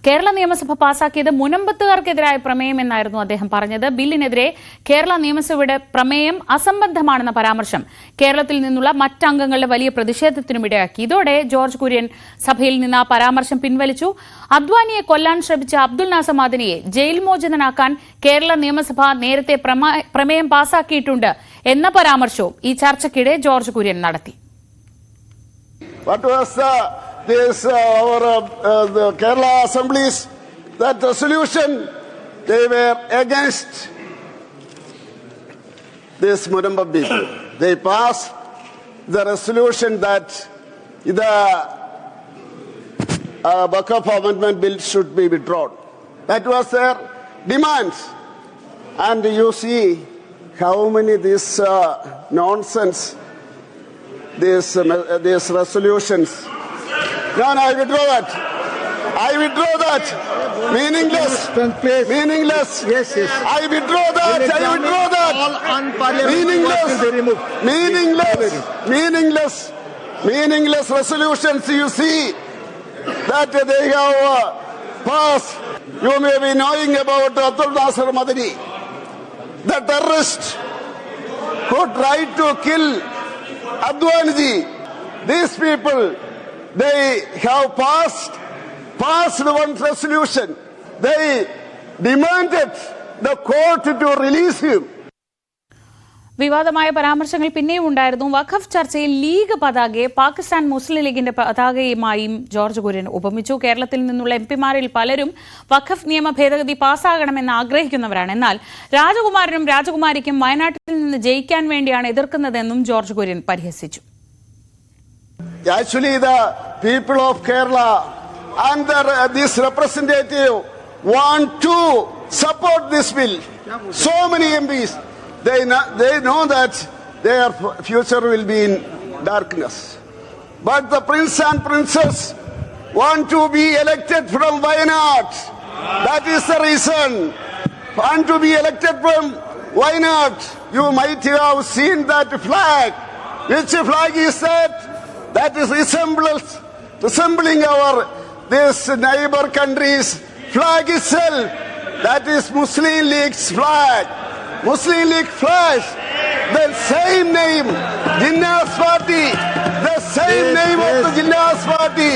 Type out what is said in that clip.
കേരള നിയമസഭ പാസാക്കിയത് മുനമ്പത്തുകാർക്കെതിരായ പ്രമേയം എന്നായിരുന്നു അദ്ദേഹം പറഞ്ഞത്. ബില്ലിനെതിരെ കേരള നിയമസഭയുടെ പ്രമേയം അസംബന്ധമാണെന്ന പരാമർശം കേരളത്തിൽ നിന്നുള്ള മറ്റംഗങ്ങളുടെ വലിയ പ്രതിഷേധത്തിനും ഇടയാക്കി. ഇതോടെ ജോർജ് കുര്യൻ സഭയിൽ നിന്ന് ആ പരാമർശം പിൻവലിച്ചു. അദ്വാനിയെ കൊല്ലാൻ ശ്രമിച്ച അബ്ദുൽ നാസർ മദനിയെ ജയിൽ മോചിതനാക്കാൻ കേരള നിയമസഭ നേരത്തെ പ്രമേയം പാസാക്കിയിട്ടുണ്ട് എന്ന പരാമർശവും ഈ ചർച്ചയ്ക്കിടെ ജോർജ് കുര്യൻ നടത്തി. The Kerala Assembly's that resolution, they were against this Muramba bill. They passed the resolution that the Wakaf Amendment bill should be withdrawn. That was their demands. And you see how many this nonsense, these resolutions. No, I withdraw that. I withdraw that. Meaningless. Meaningless. Yes. I withdraw that. I withdraw that. All unparliamentary will be removed. Meaningless resolutions. You see that they have passed. You may be knowing about Abdul Nasser Madani, the terrorist who tried to kill Adwaniji. These people, they have passed one resolution. They demanded the court to release him. വിവാദമായ പരാമർശങ്ങൾ പിന്നെയും ഉണ്ടായിരുന്നു. വഖഫ് ചർച്ചയിൽ league പതാകയെ Pakistan മുസ്ലിം ലീഗിന്റെ പതാകയുമായും George Kurian ഉപമിച്ചു. കേരളത്തിൽ നിന്നുള്ള എംപിമാരിൽ പലരും വഖഫ് നിയമ ഭേദഗതി പാസ്സാകണമെന്ന് ആഗ്രഹിക്കുന്നവരാണ്. എന്നാൽ രാജകുമാരനും രാജകുമാരിക്കും വയനാട്ടിൽ നിന്ന് ജയിക്കാൻ വേണ്ടിയാണ് എതിർക്കുന്നതെന്നും ജോർജ് കുര്യൻ പരിഹസിച്ചു. Actually, the people of Kerala and this representative want to support this bill. So many MPs, they know that their future will be in darkness. But the prince and princess want to be elected from Wayanad. That is the reason. Want to be elected from Wayanad. You might have seen that flag. Which flag is that? That is resembling our this neighbor country's flag itself. That is Muslim League's flag. Muslim League flag. The same name, Jinnah's party. The same name of the Jinnah's party.